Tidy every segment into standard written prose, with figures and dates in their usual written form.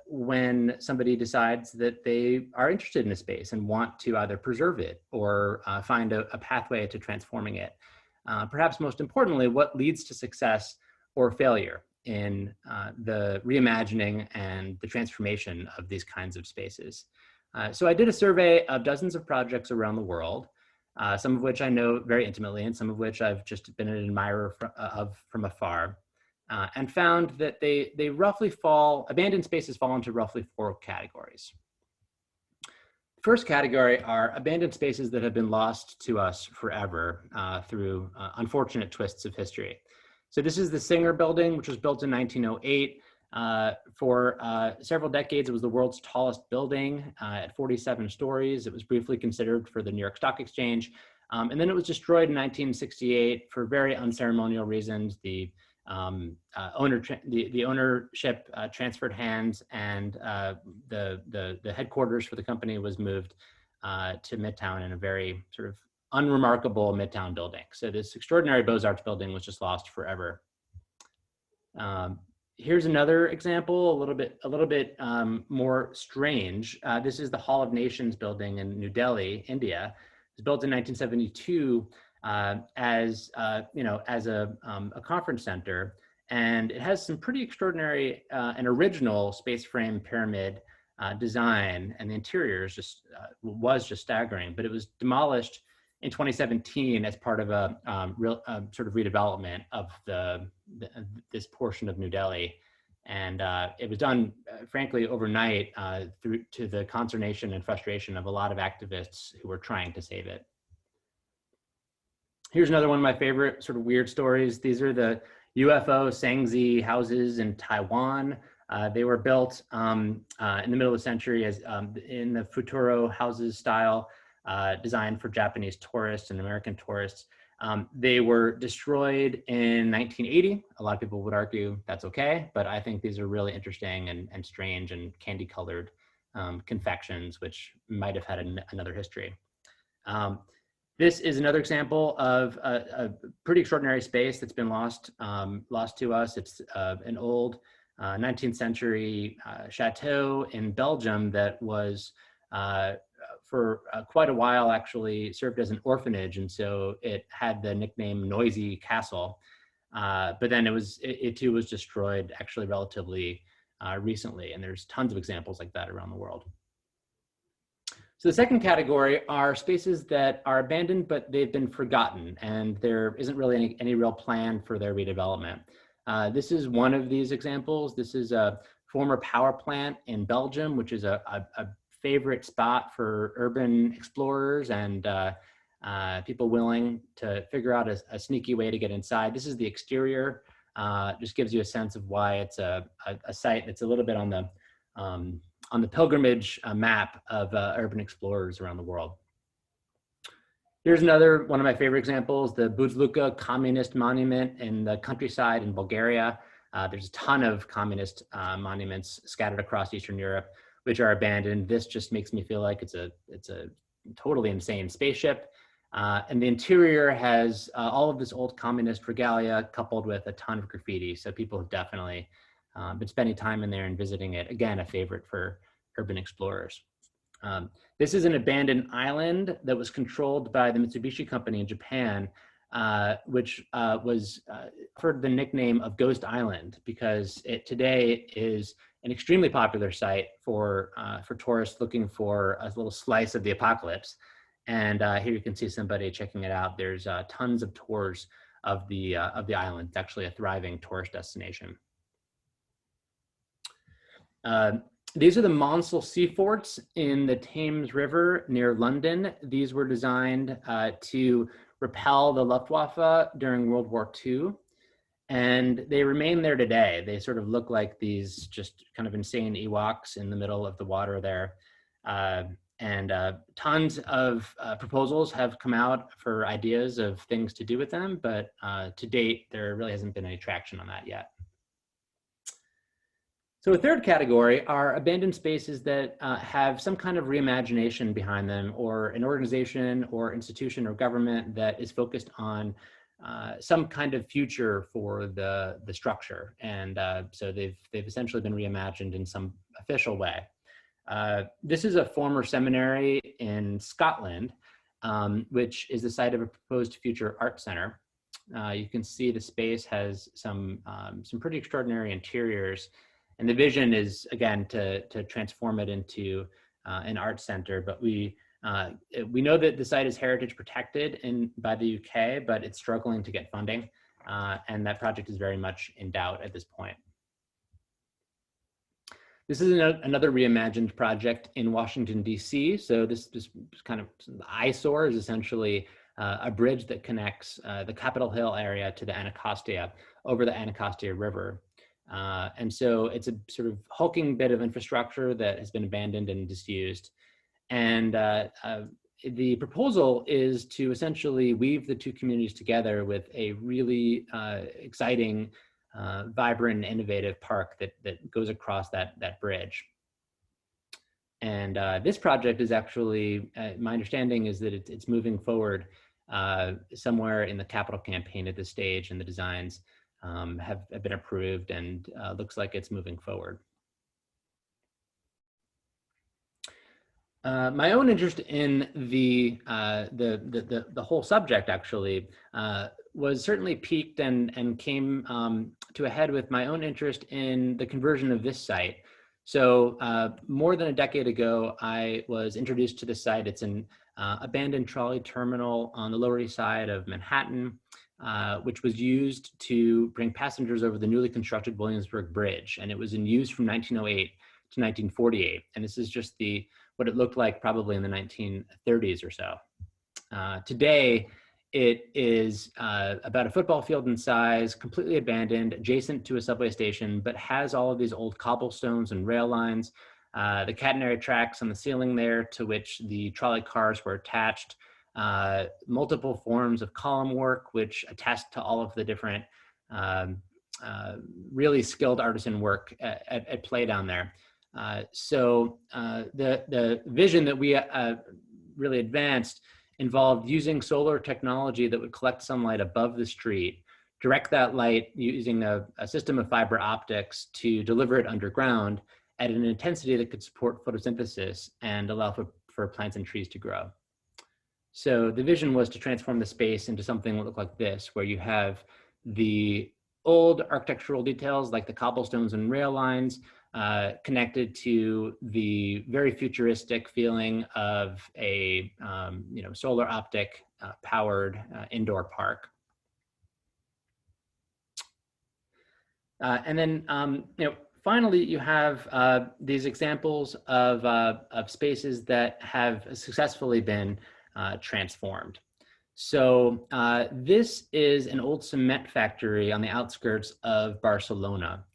when somebody decides that they are interested in a space and want to either preserve it or find a pathway to transforming it. Perhaps most importantly, what leads to success or failure in the reimagining and the transformation of these kinds of spaces. So I did a survey of dozens of projects around the world, some of which I know very intimately and some of which I've just been an admirer of from afar, and found that they roughly abandoned spaces fall into roughly 4 categories. First category are abandoned spaces that have been lost to us forever through unfortunate twists of history. So this is the Singer Building, which was built in 1908. For several decades, it was the world's tallest building at 47 stories. It was briefly considered for the New York Stock Exchange. And then it was destroyed in 1968 for very unceremonial reasons. The ownership transferred hands, and the headquarters for the company was moved to Midtown in a very sort of unremarkable Midtown building. So this extraordinary Beaux-Arts building was just lost forever. Here's another example, a little bit more strange. This is the Hall of Nations building in New Delhi, India. It was built in 1972 as a conference center, and it has some pretty extraordinary and original space frame pyramid design, and the interior is was just staggering. But it was demolished in 2017 as part of a sort of redevelopment of this portion of New Delhi. And it was done, frankly, overnight through to the consternation and frustration of a lot of activists who were trying to save it. Here's another one of my favorite sort of weird stories. These are the UFO Singzi Houses in Taiwan. They were built in the middle of the century as in the Futuro houses style, designed for Japanese tourists and American tourists. They were destroyed in 1980. A lot of people would argue that's okay, but I think these are really interesting and strange and candy-colored confections, which might have had another history. This is another example of a pretty extraordinary space that's been lost to us. It's an old 19th century chateau in Belgium that was for quite a while actually served as an orphanage, and so it had the nickname Noisy Castle. But then it too was destroyed actually relatively recently, and there's tons of examples like that around the world. So the second category are spaces that are abandoned, but they've been forgotten, and there isn't really any real plan for their redevelopment. This is one of these examples. This is a former power plant in Belgium, which is a favorite spot for urban explorers and people willing to figure out a sneaky way to get inside. This is the exterior. Just gives you a sense of why it's a site that's a little bit on the pilgrimage map of urban explorers around the world. Here's another one of my favorite examples, the Buzluka Communist Monument in the countryside in Bulgaria. There's a ton of communist monuments scattered across Eastern Europe, which are abandoned. This just makes me feel like it's a totally insane spaceship. And the interior has all of this old communist regalia coupled with a ton of graffiti. So people have definitely been spending time in there and visiting it. Again, a favorite for urban explorers. This is an abandoned island that was controlled by the Mitsubishi Company in Japan, which was offered the nickname of Ghost Island because it today is an extremely popular site for tourists looking for a little slice of the apocalypse. And here you can see somebody checking it out. There's tons of tours of the island. It's actually a thriving tourist destination. These are the Monsal Sea Forts in the Thames River near London. These were designed to repel the Luftwaffe during World War II. And they remain there today. They sort of look like these just kind of insane Ewoks in the middle of the water there. And tons of proposals have come out for ideas of things to do with them, but to date, there really hasn't been any traction on that yet. So a third category are abandoned spaces that have some kind of reimagination behind them, or an organization or institution or government that is focused on some kind of future for the structure. And so they've essentially been reimagined in some official way. This is a former seminary in Scotland, which is the site of a proposed future art center. You can see the space has some pretty extraordinary interiors, and the vision is, again, to transform it into an art center. But we know that the site is heritage protected by the UK, but it's struggling to get funding, and that project is very much in doubt at this point. This is another reimagined project in Washington, D.C. So this kind of eyesore is essentially a bridge that connects the Capitol Hill area to the Anacostia over the Anacostia River. And so it's a sort of hulking bit of infrastructure that has been abandoned and disused. And the proposal is to essentially weave the two communities together with a really exciting, vibrant and innovative park that goes across that bridge. And this project is actually, my understanding is that it's moving forward somewhere in the capital campaign at this stage, and the designs have been approved, and looks like it's moving forward. My own interest in the whole subject actually was certainly piqued and came to a head with my own interest in the conversion of this site. So more than a decade ago, I was introduced to this site. It's an abandoned trolley terminal on the Lower East Side of Manhattan, which was used to bring passengers over the newly constructed Williamsburg Bridge. And it was in use from 1908 to 1948. And this is just what it looked like probably in the 1930s or so. Today, it is about a football field in size, completely abandoned, adjacent to a subway station, but has all of these old cobblestones and rail lines, the catenary tracks on the ceiling there to which the trolley cars were attached, multiple forms of column work, which attest to all of the different really skilled artisan work at play down there. So the vision that we really advanced involved using solar technology that would collect sunlight above the street, direct that light using a system of fiber optics to deliver it underground at an intensity that could support photosynthesis and allow for plants and trees to grow. So the vision was to transform the space into something that looked like this, where you have the old architectural details like the cobblestones and rail lines, connected to the very futuristic feeling of a solar optic powered indoor park. And then finally, you have these examples of spaces that have successfully been transformed. So this is an old cement factory on the outskirts of Barcelona,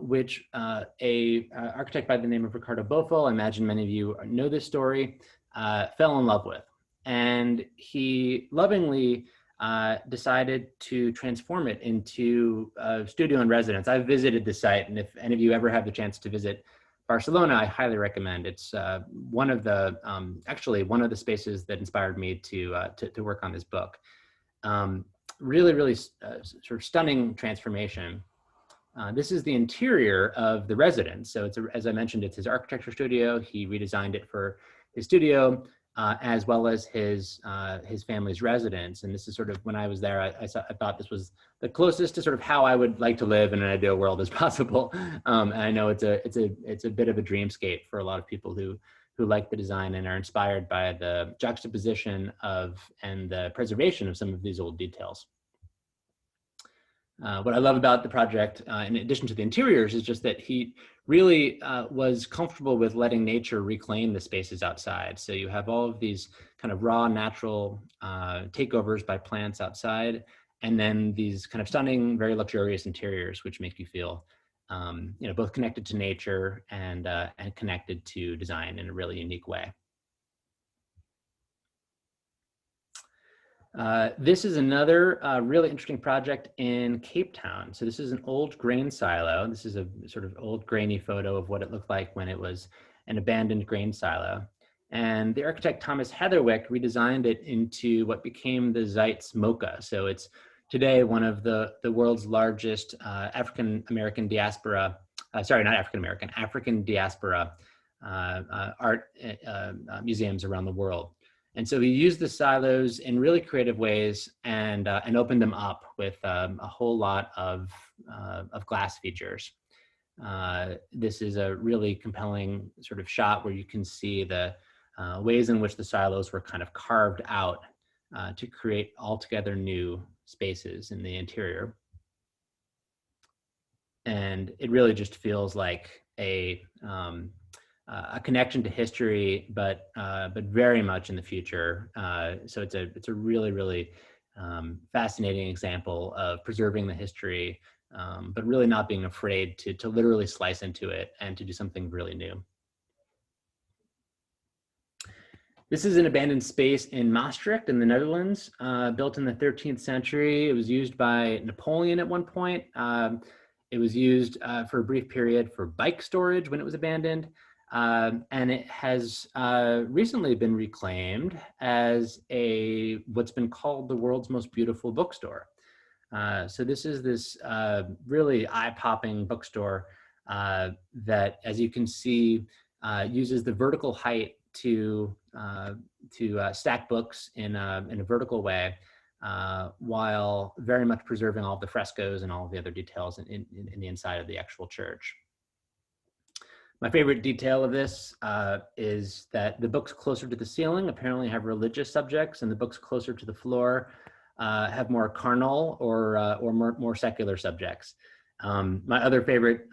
which a architect by the name of Ricardo Bofill, I imagine many of you know this story, fell in love with. And he lovingly decided to transform it into a studio and residence. I've visited the site, and if any of you ever have the chance to visit Barcelona, I highly recommend. It's one of the spaces that inspired me to work on this book. Really sort of stunning transformation. This is the interior of the residence. So it's as I mentioned, it's his architecture studio. He redesigned it for his studio, as well as his family's residence. And this is sort of, when I was there, I thought this was the closest to sort of how I would like to live in an ideal world as possible. And I know it's a bit of a dreamscape for a lot of people who like the design and are inspired by the juxtaposition of and the preservation of some of these old details. What I love about the project, in addition to the interiors, is just that he really was comfortable with letting nature reclaim the spaces outside. So you have all of these kind of raw, natural takeovers by plants outside, and then these kind of stunning, very luxurious interiors, which make you feel, both connected to nature and connected to design in a really unique way. This is another really interesting project in Cape Town. So this is an old grain silo. This is a sort of old grainy photo of what it looked like when it was an abandoned grain silo. And the architect Thomas Heatherwick redesigned it into what became the Zizitz Mocha. So it's today one of the world's largest African-American diaspora, African diaspora art museums around the world. And so he used the silos in really creative ways and opened them up with a whole lot of glass features. This is a really compelling sort of shot where you can see the ways in which the silos were kind of carved out to create altogether new spaces in the interior. And it really just feels like a connection to history, but very much in the future. So it's a really, really fascinating example of preserving the history, but really not being afraid to literally slice into it and to do something really new. This is an abandoned space in Maastricht in the Netherlands, built in the 13th century. It was used by Napoleon at one point. It was used for a brief period for bike storage when it was abandoned. And it has recently been reclaimed as what's been called the world's most beautiful bookstore. So this is this really eye-popping bookstore that, as you can see, uses the vertical height to stack books in a vertical way, while very much preserving all the frescoes and all the other details in the inside of the actual church. My favorite detail of this is that the books closer to the ceiling apparently have religious subjects, and the books closer to the floor have more carnal or more secular subjects. My other favorite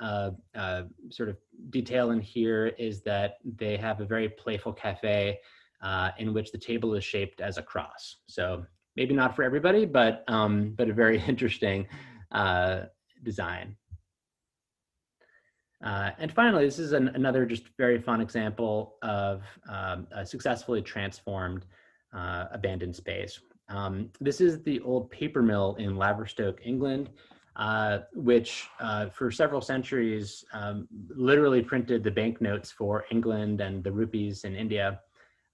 sort of detail in here is that they have a very playful cafe in which the table is shaped as a cross. So maybe not for everybody, but a very interesting design. And finally, this is another just very fun example of a successfully transformed abandoned space. This is the old paper mill in Laverstoke, England, which for several centuries literally printed the banknotes for England and the rupees in India,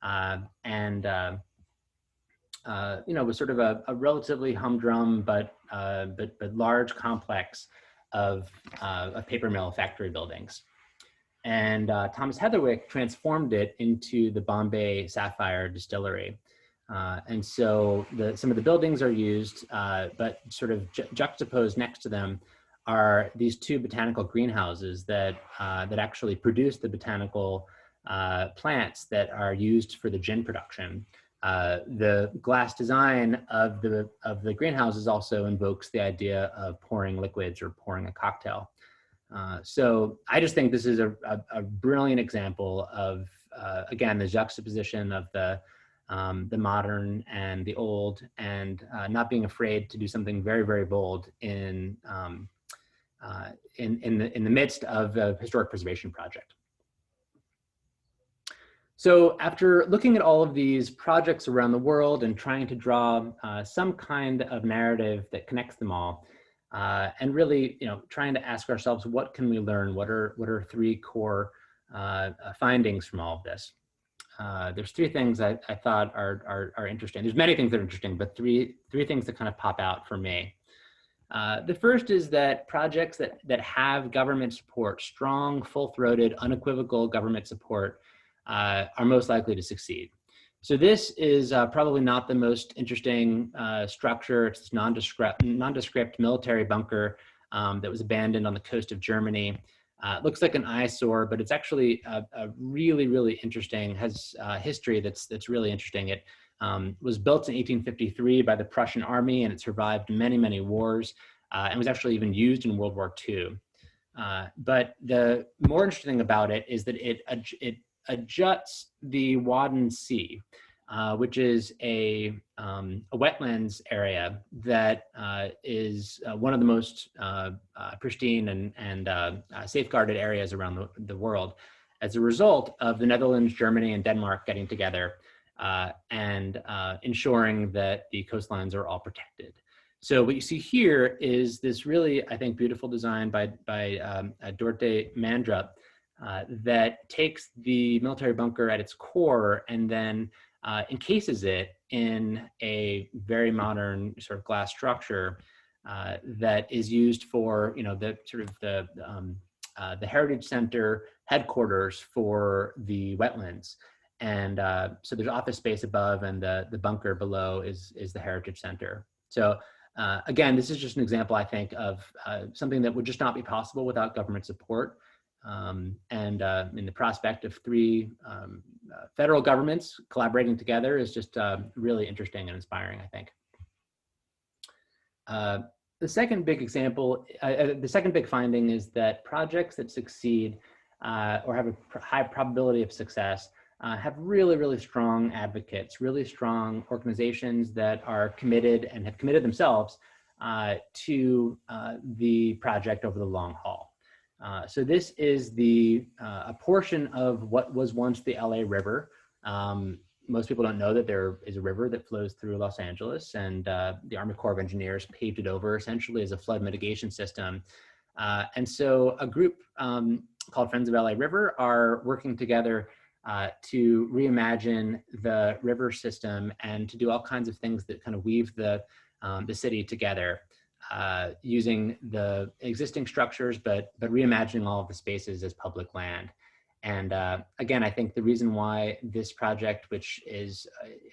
and was sort of a relatively humdrum but large complex of paper mill factory buildings. And Thomas Heatherwick transformed it into the Bombay Sapphire Distillery. And so some of the buildings are used, but sort of juxtaposed next to them are these two botanical greenhouses that actually produce the botanical plants that are used for the gin production. The glass design of the greenhouses also invokes the idea of pouring liquids or pouring a cocktail. So I just think this is a brilliant example of, again, the juxtaposition of the modern and the old, and not being afraid to do something very, very bold in the midst of a historic preservation project. So after looking at all of these projects around the world and trying to draw some kind of narrative that connects them all, and really, trying to ask ourselves, what can we learn? What are three core findings from all of this? There's three things I thought are interesting. There's many things that are interesting, but three things that kind of pop out for me. The first is that projects that have government support, strong, full-throated, unequivocal government support, are most likely to succeed. So this is probably not the most interesting structure. It's this nondescript military bunker that was abandoned on the coast of Germany. It looks like an eyesore, but it's actually a really, really interesting, has history that's really interesting. It was built in 1853 by the Prussian army, and it survived many, many wars, and was actually even used in World War II. But the more interesting thing about it is that it adjuts the Wadden Sea, which is a wetlands area that is one of the most pristine and safeguarded areas around the world, as a result of the Netherlands, Germany, and Denmark getting together and ensuring that the coastlines are all protected. So what you see here is this really, I think, beautiful design by Dorte Mandrup, that takes the military bunker at its core and then encases it in a very modern sort of glass structure that is used for, the sort of the Heritage Center headquarters for the wetlands. And so there's office space above, and the bunker below is the Heritage Center. So again, this is just an example, I think, of something that would just not be possible without government support. And in the prospect of three federal governments collaborating together is just really interesting and inspiring, I think. The second big example, the second big finding is that projects that succeed or have a high probability of success have really, really strong advocates, really strong organizations that are committed and have committed themselves to the project over the long haul. So this is a portion of what was once the LA River. Most people don't know that there is a river that flows through Los Angeles, and the Army Corps of Engineers paved it over essentially as a flood mitigation system. And so a group called Friends of LA River are working together to reimagine the river system and to do all kinds of things that kind of weave the city together, using the existing structures, but reimagining all of the spaces as public land. And again, I think the reason why this project, which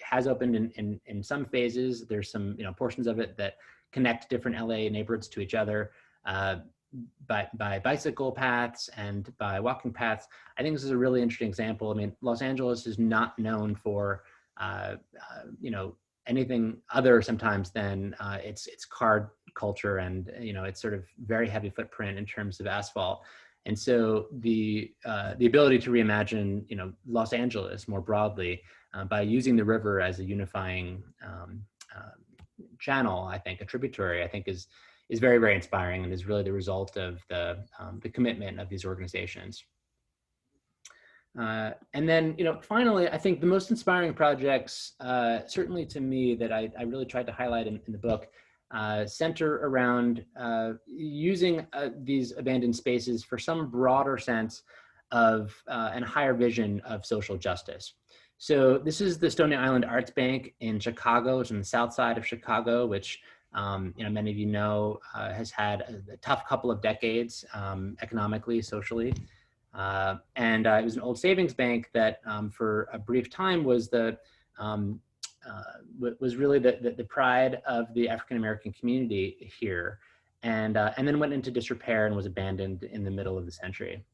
has opened in some phases, there's some portions of it that connect different LA neighborhoods to each other by bicycle paths and by walking paths. I think this is a really interesting example. I mean, Los Angeles is not known for anything other sometimes than its car culture and its sort of very heavy footprint in terms of asphalt. And so the ability to reimagine, Los Angeles more broadly by using the river as a unifying channel, I think, a tributary, I think is very, very inspiring and is really the result of the commitment of these organizations. And then, finally, I think the most inspiring projects, certainly to me, that I really tried to highlight in the book, center around using these abandoned spaces for some broader sense of and higher vision of social justice. So this is the Stony Island Arts Bank in Chicago. It's on the south side of Chicago, which many of you know has had a tough couple of decades economically, socially. And it was an old savings bank that for a brief time was was really the pride of the African-American community here, and then went into disrepair and was abandoned in the middle of the century.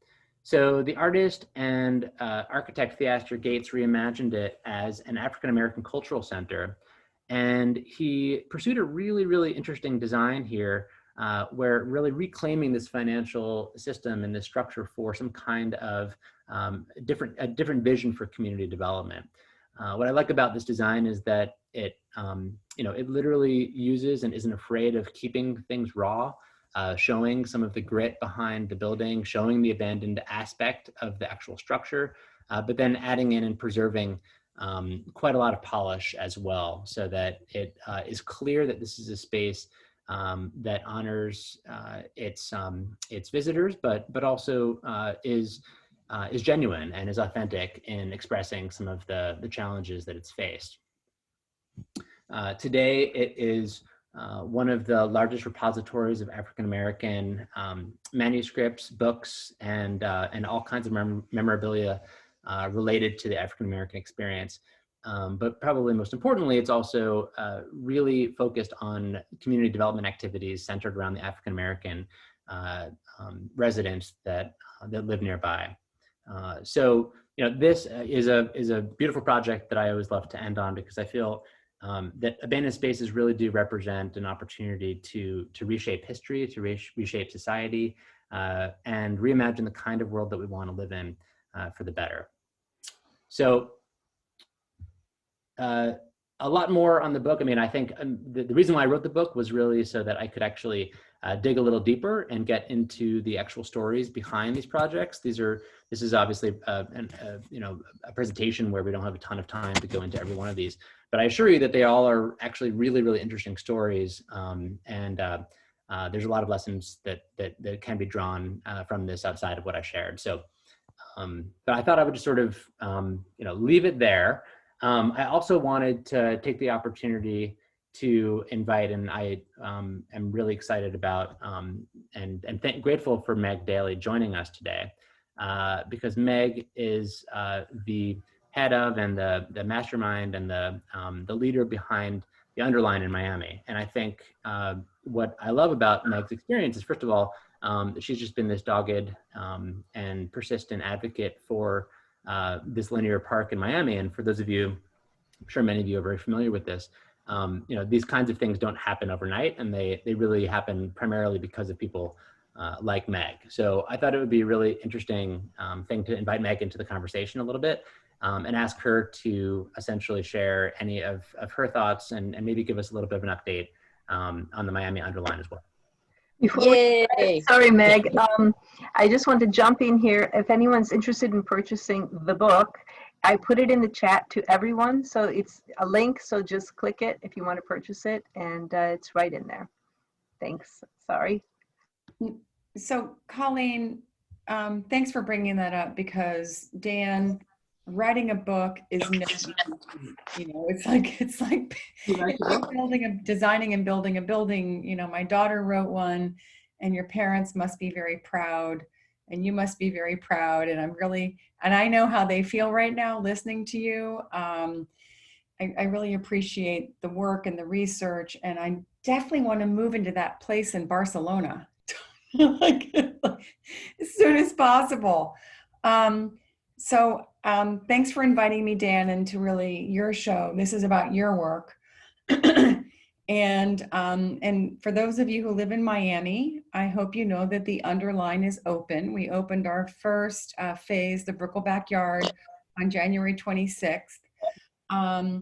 So the artist and architect Theaster Gates reimagined it as an African-American cultural center, and he pursued a really, really interesting design here where really reclaiming this financial system and this structure for some kind of a different vision for community development. What I like about this design is that it literally uses and isn't afraid of keeping things raw, showing some of the grit behind the building, showing the abandoned aspect of the actual structure, but then adding in and preserving quite a lot of polish as well, so that it is clear that this is a space that honors its visitors, but also is genuine and is authentic in expressing some of the challenges that it's faced. Today, it is one of the largest repositories of African-American manuscripts, books, and all kinds of memorabilia related to the African-American experience. But probably most importantly, it's also really focused on community development activities centered around the African-American residents that live nearby. So this is a beautiful project that I always love to end on, because I feel that abandoned spaces really do represent an opportunity to reshape history, to reshape society, and reimagine the kind of world that we want to live in for the better. So a lot more on the book. I mean, I think the reason why I wrote the book was really so that I could actually dig a little deeper and get into the actual stories behind these projects. This is obviously a presentation where we don't have a ton of time to go into every one of these, but I assure you that they all are actually really, really interesting stories. And there's a lot of lessons that can be drawn from this outside of what I shared. So But I thought I would just sort of, leave it there. I also wanted to take the opportunity to invite, and I am really excited about and grateful for Meg Daly joining us today, because Meg is the head of and the mastermind and the leader behind the Underline in Miami. And I think what I love about Meg's experience is, first of all, she's just been this dogged and persistent advocate for this linear park in Miami. And for those of you, I'm sure many of you are very familiar with this, these kinds of things don't happen overnight, and they really happen primarily because of people like Meg. So I thought it would be a really interesting thing to invite Meg into the conversation a little bit, and ask her to essentially share any of her thoughts and maybe give us a little bit of an update on the Miami Underline as well. Sorry, Meg. I just want to jump in here. If anyone's interested in purchasing the book, I put it in the chat to everyone. So it's a link. So just click it if you want to purchase it. And it's right in there. Thanks. Sorry. So Colleen, thanks for bringing that up, because Dan, writing a book is it's like designing and building a building. My daughter wrote one, and your parents must be very proud, and you must be very proud. And I know how they feel right now listening to you. I really appreciate the work and the research, and I definitely want to move into that place in Barcelona like as soon as possible. So thanks for inviting me, Dan, into really your show. This is about your work. And for those of you who live in Miami, I hope you know that the Underline is open. We opened our first phase, the Brickell Backyard, on January 26th. I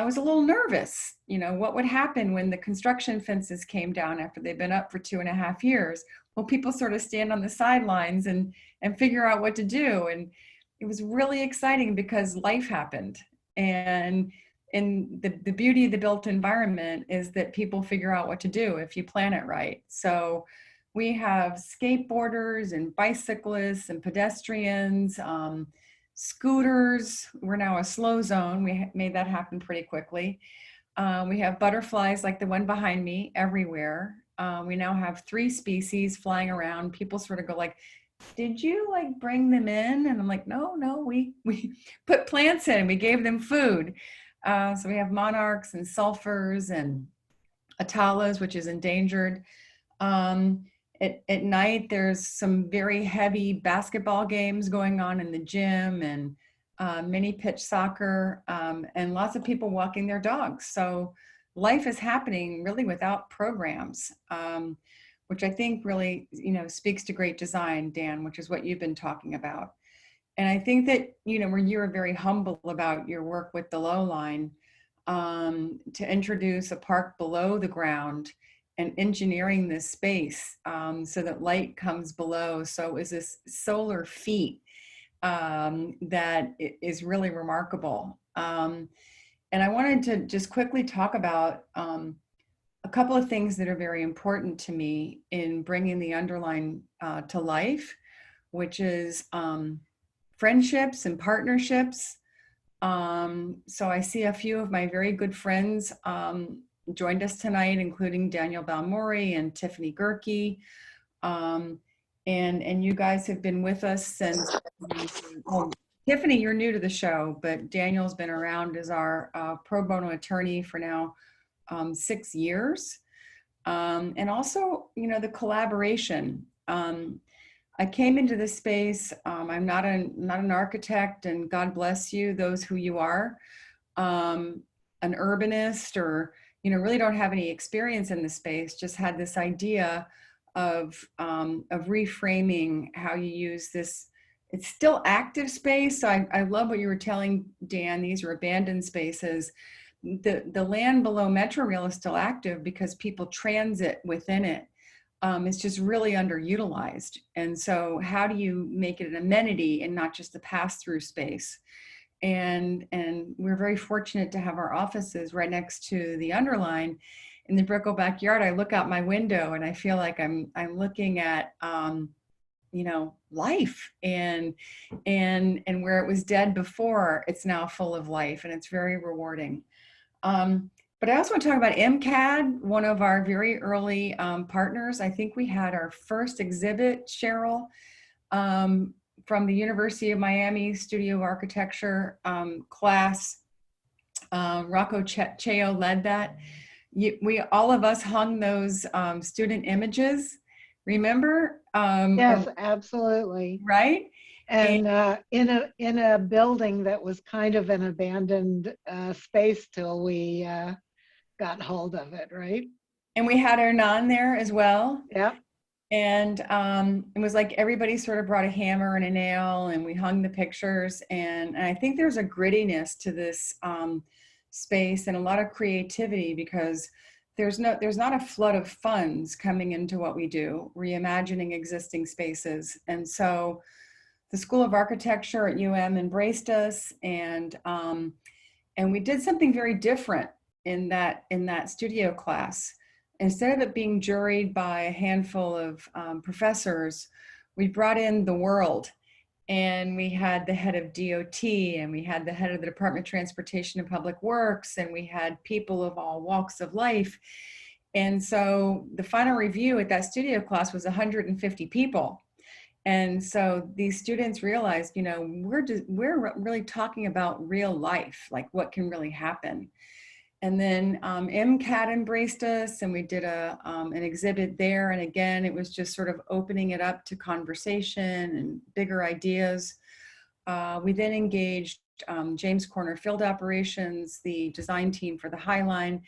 was a little nervous, what would happen when the construction fences came down after they've been up for 2.5 years? Well, people sort of stand on the sidelines and figure out what to do. And it was really exciting because life happened. And the beauty of the built environment is that people figure out what to do if you plan it right. So we have skateboarders and bicyclists and pedestrians, scooters. We're now a slow zone. We made that happen pretty quickly. We have butterflies like the one behind me everywhere. We now have 3 species flying around. People sort of go like, did you bring them in? And I'm like, no, we put plants in, we gave them food. So we have monarchs and sulfurs and atalas, which is endangered. At night, there's some very heavy basketball games going on in the gym, and mini pitch soccer, and lots of people walking their dogs. So life is happening really without programs, which I think really, speaks to great design, Dan, which is what you've been talking about. And I think that, where you were very humble about your work with the Low Line, to introduce a park below the ground and engineering this space so that light comes below. So is this solar feat that is really remarkable. And I wanted to just quickly talk about a couple of things that are very important to me in bringing the Underline to life, which is friendships and partnerships. So I see a few of my very good friends joined us tonight, including Daniel Balmori and Tiffany Gerke. And you guys have been with us since, Tiffany, you're new to the show, but Daniel's been around as our pro bono attorney for now 6 years. And also, the collaboration. I came into this space, I'm not an architect, and God bless you, those who you are, an urbanist, or, really don't have any experience in the space, just had this idea of reframing how you use this. It's still active space. So I love what you were telling, Dan, these are abandoned spaces. The land below Metro Rail is still active because people transit within it. It's just really underutilized. And so how do you make it an amenity and not just a pass-through space? And we're very fortunate to have our offices right next to the Underline. In the Brickell Backyard, I look out my window and I feel like I'm looking at life, and where it was dead before, it's now full of life, and it's very rewarding. But I also want to talk about MCAD, one of our very early partners. I think we had our first exhibit, Cheryl, from the University of Miami Studio of Architecture class. Rocco Cheo led that. We all of us hung those student images. Remember? Yes, absolutely. Right. And in a building that was kind of an abandoned space till we got hold of it, right? And we had Hernan there as well. Yeah. And it was like everybody sort of brought a hammer and a nail, and we hung the pictures. And I think there's a grittiness to this space and a lot of creativity, because there's not a flood of funds coming into what we do, reimagining existing spaces. And so the School of Architecture at UM embraced us, and we did something very different in that studio class. Instead of it being juried by a handful of professors, we brought in the world, and we had the head of DOT, and we had the head of the Department of Transportation and Public Works, and we had people of all walks of life. And so the final review at that studio class was 150 people. And so these students realized, we're really talking about real life, like what can really happen. And then MCAD embraced us, and we did an exhibit there. And again, it was just sort of opening it up to conversation and bigger ideas. We then engaged James Corner Field Operations, the design team for the High Line,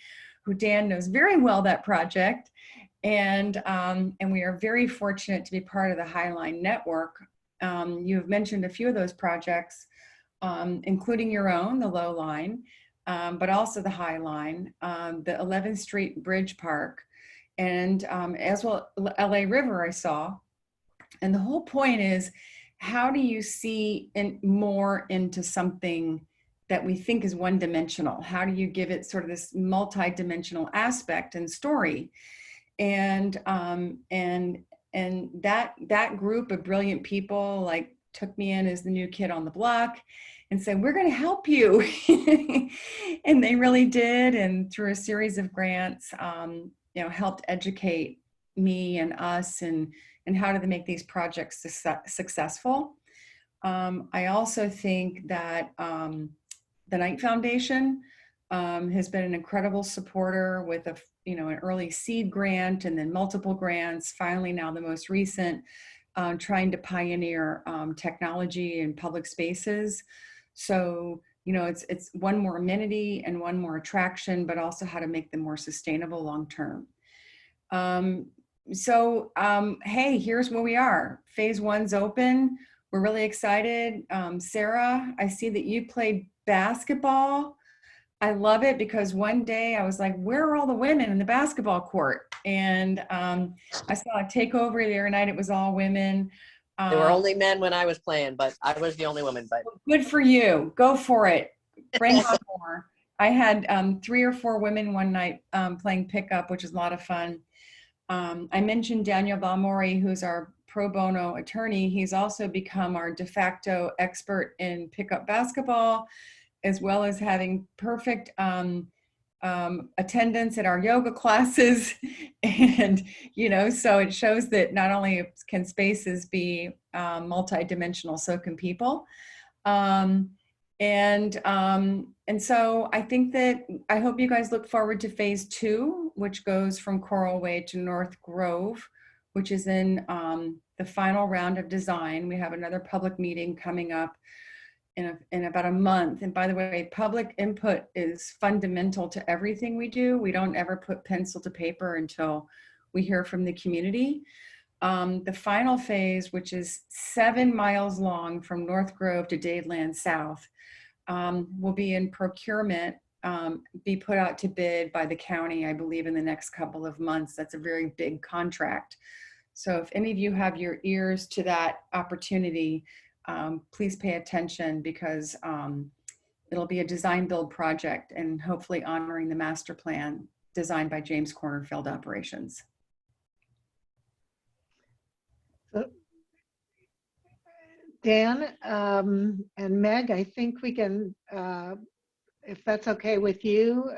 who Dan knows very well that project. And we are very fortunate to be part of the High Line network. You have mentioned a few of those projects, including your own, the Low Line, but also the High Line, the 11th Street Bridge Park, and as well LA River I saw. And the whole point is, how do you see more into something that we think is one-dimensional? How do you give it sort of this multi-dimensional aspect and story? And that group of brilliant people like took me in as the new kid on the block and said, we're going to help you. And they really did. And through a series of grants, helped educate me and us and how to make these projects successful. I also think that the Knight Foundation has been an incredible supporter with an early seed grant, and then multiple grants, finally now the most recent, trying to pioneer technology in public spaces. So, it's one more amenity and one more attraction, but also how to make them more sustainable long-term. Hey, here's where we are. Phase 1's open. We're really excited. Sarah, I see that you played basketball. I love it, because one day I was like, where are all the women in the basketball court? And I saw a takeover the other night. It was all women. There were only men when I was playing, but I was the only woman. But good for you. Go for it. Bring on more. I had 3 or 4 women one night playing pickup, which is a lot of fun. I mentioned Daniel Balmori, who's our pro bono attorney. He's also become our de facto expert in pickup basketball, as well as having perfect attendance at our yoga classes. And, so it shows that not only can spaces be multi-dimensional, so can people. And so I think that I hope you guys look forward to phase 2, which goes from Coral Way to North Grove, which is in the final round of design. We have another public meeting coming up in about a month. And by the way, public input is fundamental to everything we do. We don't ever put pencil to paper until we hear from the community. The final phase, which is 7 miles long from North Grove to Dadeland South, will be in procurement, be put out to bid by the county, I believe, in the next couple of months. That's a very big contract. So if any of you have your ears to that opportunity, please pay attention, because it'll be a design build project and hopefully honoring the master plan designed by James Corner Field Operations. Dan and Meg, I think we can, if that's okay with you,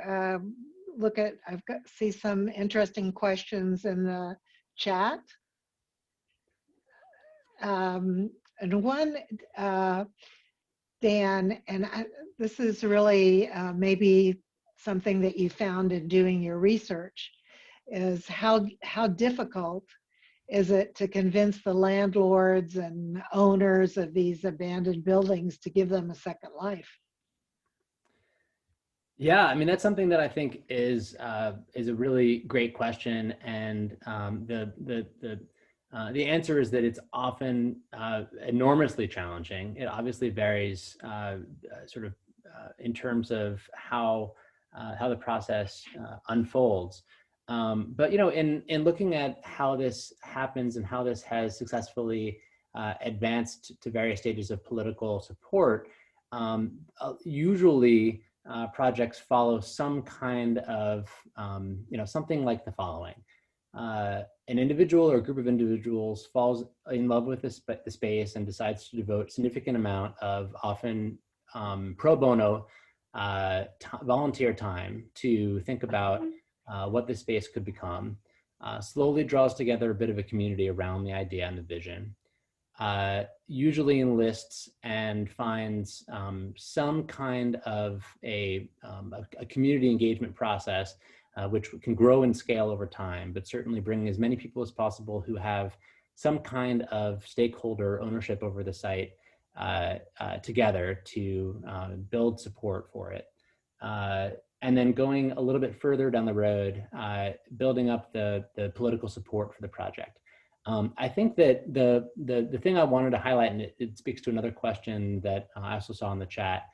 see some interesting questions in the chat. And one, Dan, and this is really maybe something that you found in doing your research, is how difficult is it to convince the landlords and owners of these abandoned buildings to give them a second life? Yeah, I mean, that's something that I think is a really great question, and the answer is that it's often enormously challenging. It obviously varies in terms of how the process unfolds. But in looking at how this happens and how this has successfully advanced to various stages of political support, usually projects follow some kind of something like the following. An individual or a group of individuals falls in love with the space and decides to devote a significant amount of often pro bono volunteer time to think about what the space could become, slowly draws together a bit of a community around the idea and the vision, usually enlists and finds some kind of a community engagement process which can grow and scale over time, but certainly bring as many people as possible who have some kind of stakeholder ownership over the site together to build support for it. And then going a little bit further down the road, building up the political support for the project. I think that the thing I wanted to highlight, and it speaks to another question that I also saw in the chat,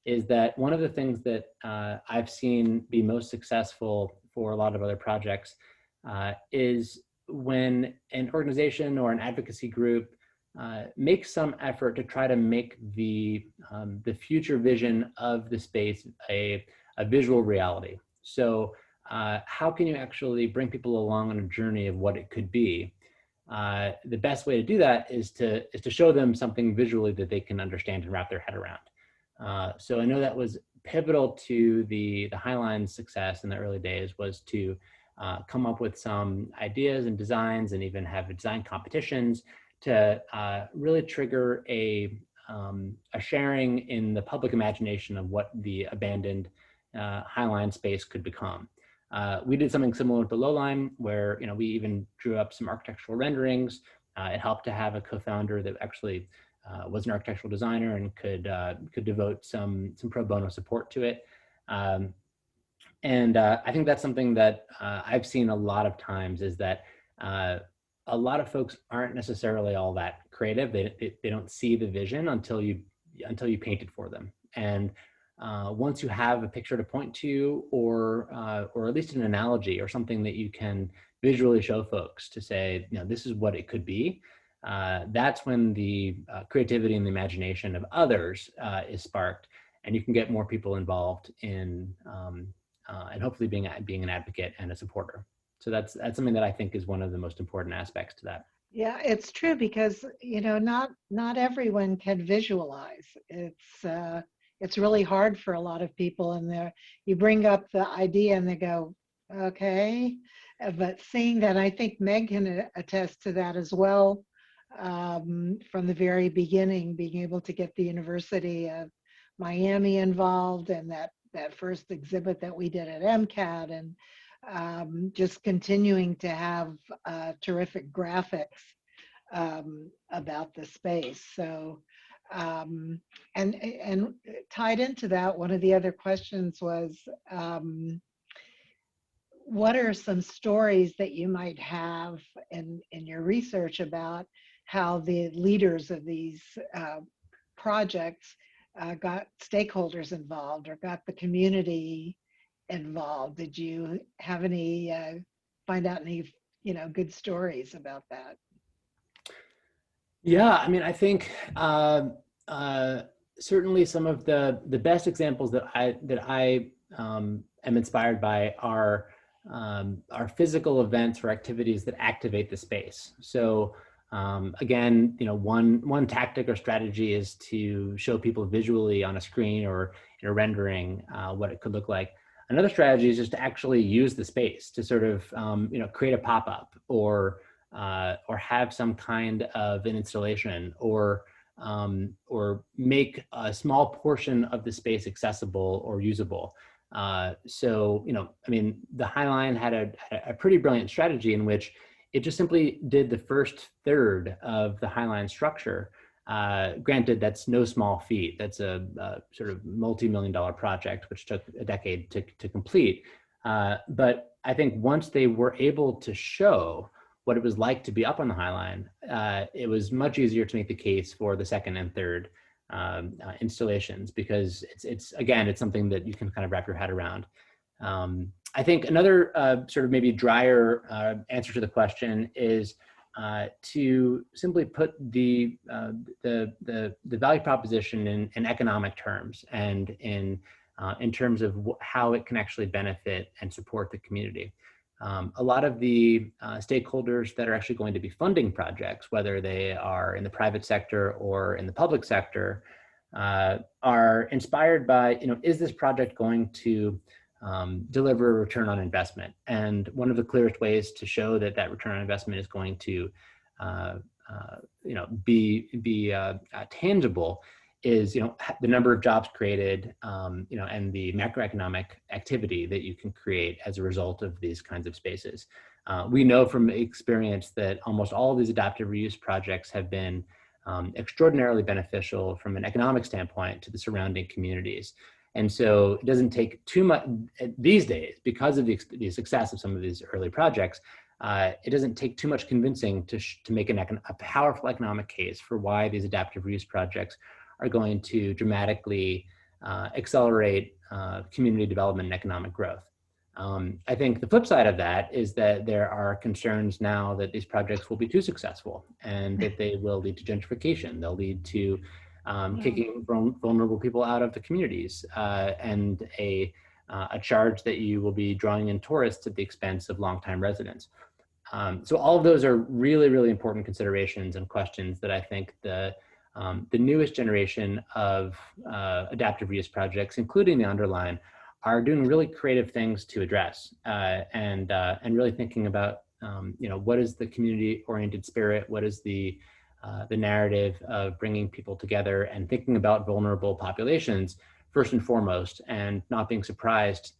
is that one of the things that I've seen be most successful for a lot of other projects is when an organization or an advocacy group makes some effort to try to make the future vision of the space a visual reality. So how can you actually bring people along on a journey of what it could be? The best way to do that is to show them something visually that they can understand and wrap their head around. So I know that was pivotal to the Highline's success in the early days, was to come up with some ideas and designs and even have design competitions to really trigger a sharing in the public imagination of what the abandoned Highline space could become. We did something similar with the Lowline, where we even drew up some architectural renderings. It helped to have a co-founder that actually was an architectural designer and could devote some pro bono support to it. And I think that's something that I've seen a lot of times, is that a lot of folks aren't necessarily all that creative. They don't see the vision until you paint it for them. And once you have a picture to point to, or at least an analogy or something that you can visually show folks to say, this is what it could be, that's when the creativity and the imagination of others is sparked, and you can get more people involved in and hopefully being an advocate and a supporter. So that's something that I think is one of the most important aspects to that. Yeah, it's true, because not everyone can visualize. It's really hard for a lot of people, and you bring up the idea and they go, okay. But seeing that, I think Meg can attest to that as well, from the very beginning, being able to get the University of Miami involved, and that first exhibit that we did at MCAD, and just continuing to have terrific graphics about the space. So, and tied into that, one of the other questions was, what are some stories that you might have in your research about how the leaders of these projects got stakeholders involved or got the community involved? Did you have find out any good stories about that? Yeah, I mean, I think certainly some of the best examples that I am inspired by are physical events or activities that activate the space. So Again, one tactic or strategy is to show people visually on a screen or in a rendering what it could look like. Another strategy is just to actually use the space to sort of create a pop-up or have some kind of an installation or make a small portion of the space accessible or usable. So I mean, the High Line had a pretty brilliant strategy in which it just simply did the first third of the High Line structure. Granted, that's no small feat. That's a sort of multi-million-dollar project, which took a decade to complete. But I think once they were able to show what it was like to be up on the High Line, it was much easier to make the case for the second and third installations, because it's something that you can kind of wrap your head around. I think another sort of maybe drier answer to the question is to simply put the value proposition in economic terms and in terms of how it can actually benefit and support the community. A lot of the stakeholders that are actually going to be funding projects, whether they are in the private sector or in the public sector, are inspired by, is this project going to deliver a return on investment? And one of the clearest ways to show that that return on investment is going to be tangible is the number of jobs created, and the macroeconomic activity that you can create as a result of these kinds of spaces. We know from experience that almost all of these adaptive reuse projects have been extraordinarily beneficial from an economic standpoint to the surrounding communities. And so it doesn't take too much these days, because of the success of some of these early projects. It doesn't take too much convincing to make a powerful economic case for why these adaptive reuse projects are going to dramatically accelerate community development and economic growth. I think the flip side of that is that there are concerns now that these projects will be too successful and that they will lead to gentrification. They'll lead to kicking vulnerable people out of the communities and a charge that you will be drawing in tourists at the expense of longtime residents. So all of those are really, really important considerations and questions that I think the newest generation of adaptive reuse projects, including the Underline, are doing really creative things to address and really thinking about what is the community-oriented spirit, what is the narrative of bringing people together and thinking about vulnerable populations first and foremost, and not being surprised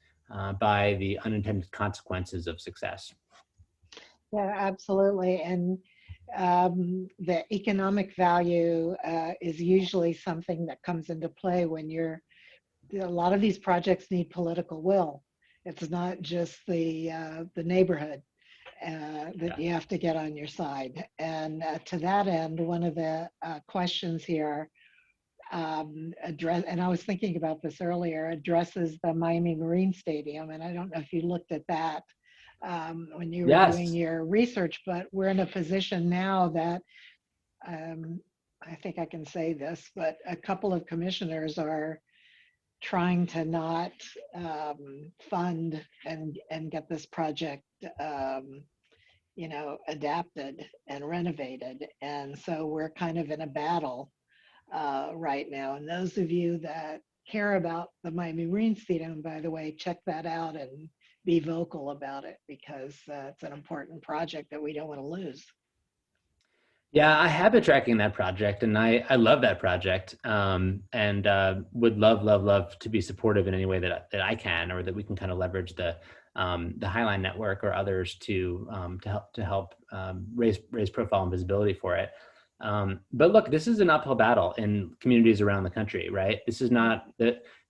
by the unintended consequences of success. Yeah, absolutely. And the economic value is usually something that comes into play when a lot of these projects need political will. It's not just the neighborhood that you have to get on your side. And to that end, one of the questions here and I was thinking about this earlier, addresses the Miami Marine Stadium. And I don't know if you looked at that when you were doing your research, but we're in a position now that I think I can say this, but a couple of commissioners are trying to not fund and get this project adapted and renovated. And so we're kind of in a battle right now. And those of you that care about the Miami Marine Stadium, by the way, check that out and be vocal about it, because it's an important project that we don't want to lose. Yeah, I have been tracking that project, and I love that project, and would love to be supportive in any way that I can, or that we can kind of leverage the Highline Network or others to help raise profile and visibility for it. But look, this is an uphill battle in communities around the country, right? This is not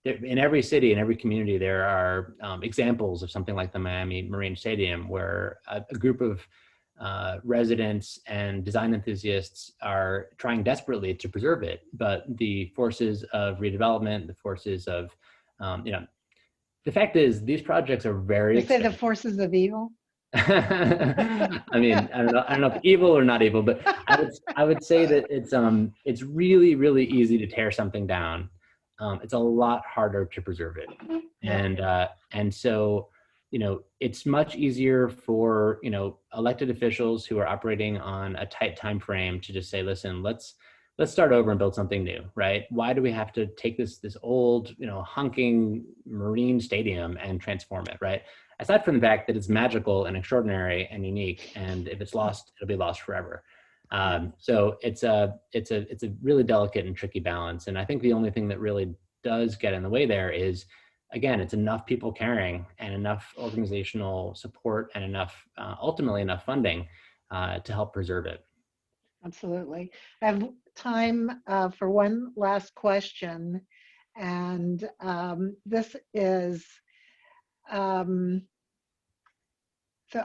in every city, in every community, there are examples of something like the Miami Marine Stadium, where a group of residents and design enthusiasts are trying desperately to preserve it, but the forces of redevelopment, the forces of, the fact is these projects are very expensive. You say the forces of evil? I mean, I don't know if evil or not evil, but I would say that it's really, really easy to tear something down. It's a lot harder to preserve it. And so it's much easier for, elected officials who are operating on a tight time frame to just say, listen, let's start over and build something new, right? Why do we have to take this old, hunking marine stadium and transform it, right? Aside from the fact that it's magical and extraordinary and unique, and if it's lost, it'll be lost forever. So it's a really delicate and tricky balance. And I think the only thing that really does get in the way there is, again, it's enough people caring and enough organizational support and ultimately enough funding to help preserve it. Absolutely. I have time for one last question. And this is, so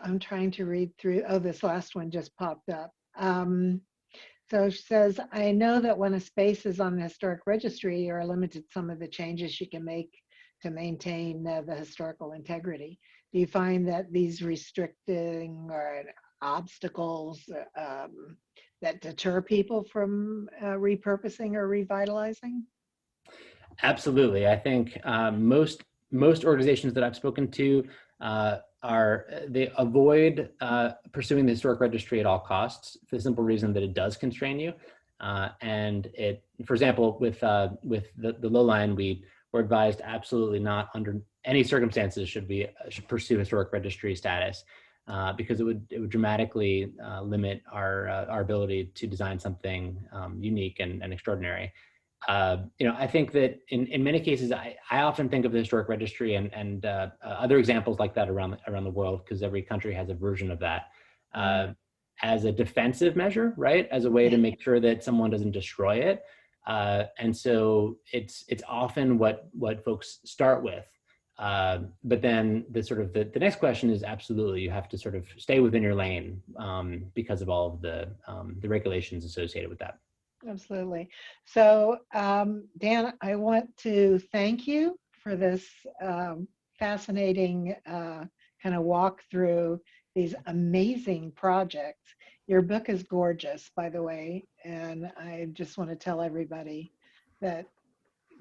I'm trying to read through, this last one just popped up. So she says, I know that when a space is on the historic registry, you are limited some of the changes you can make to maintain the historical integrity. Do you find that these restricting or obstacles that deter people from repurposing or revitalizing? Absolutely. I think most organizations that I've spoken to they avoid pursuing the historic registry at all costs for the simple reason that it does constrain you. And it, for example, with the low line, we were advised absolutely not under any circumstances should pursue historic registry status because it would often limit our ability to design something unique and extraordinary. I think that in many cases, I often think of the historic registry and other examples like that around the world, because every country has a version of that, as a defensive measure, right? As a way to make sure that someone doesn't destroy it. And so it's often what folks start with. But then the next question is absolutely, you have to sort of stay within your lane because of all of the regulations associated with that. Absolutely. So, Dan, I want to thank you for this fascinating kind of walk through these amazing projects. Your book is gorgeous, by the way, and I just want to tell everybody that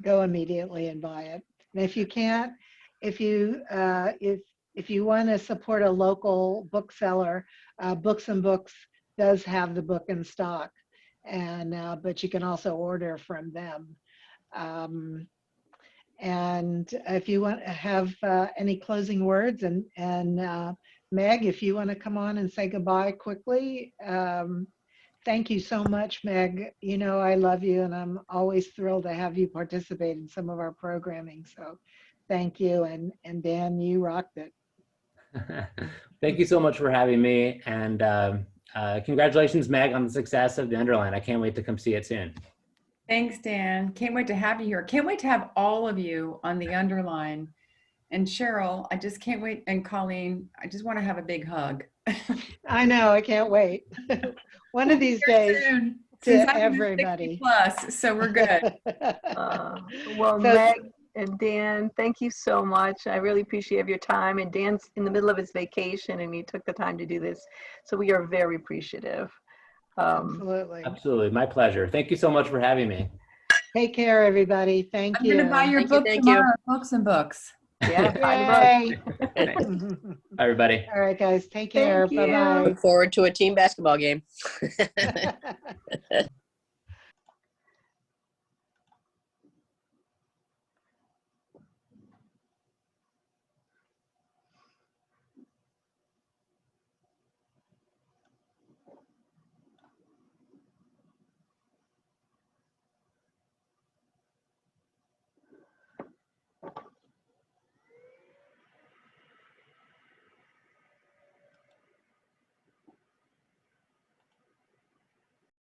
go immediately and buy it. And if you can't, if you want to support a local bookseller, Books and Books does have the book in stock. And but you can also order from them. And if you want to have any closing words, and Meg, if you want to come on and say goodbye quickly. Thank you so much, Meg. You know I love you, and I'm always thrilled to have you participate in some of our programming. So thank you, and Dan, you rocked it. Thank you so much for having me, and congratulations, Meg, on the success of the Underline. I can't wait to come see it soon. Thanks, Dan. Can't wait to have you here. Can't wait to have all of you on the Underline. And Cheryl, I just can't wait. And Colleen, I just want to have a big hug. I know, I can't wait. One of these days to everybody. Plus, so we're good. Well, Meg and Dan, thank you so much. I really appreciate your time. And Dan's in the middle of his vacation, and he took the time to do this. So we are very appreciative. Absolutely. Absolutely. My pleasure. Thank you so much for having me. Take care, everybody. Thank you. I'm going to buy your book tomorrow, Books and Books. Yeah, Yay. Bye, everybody. All right, guys. Take care. Bye-bye. Look forward to a team basketball game.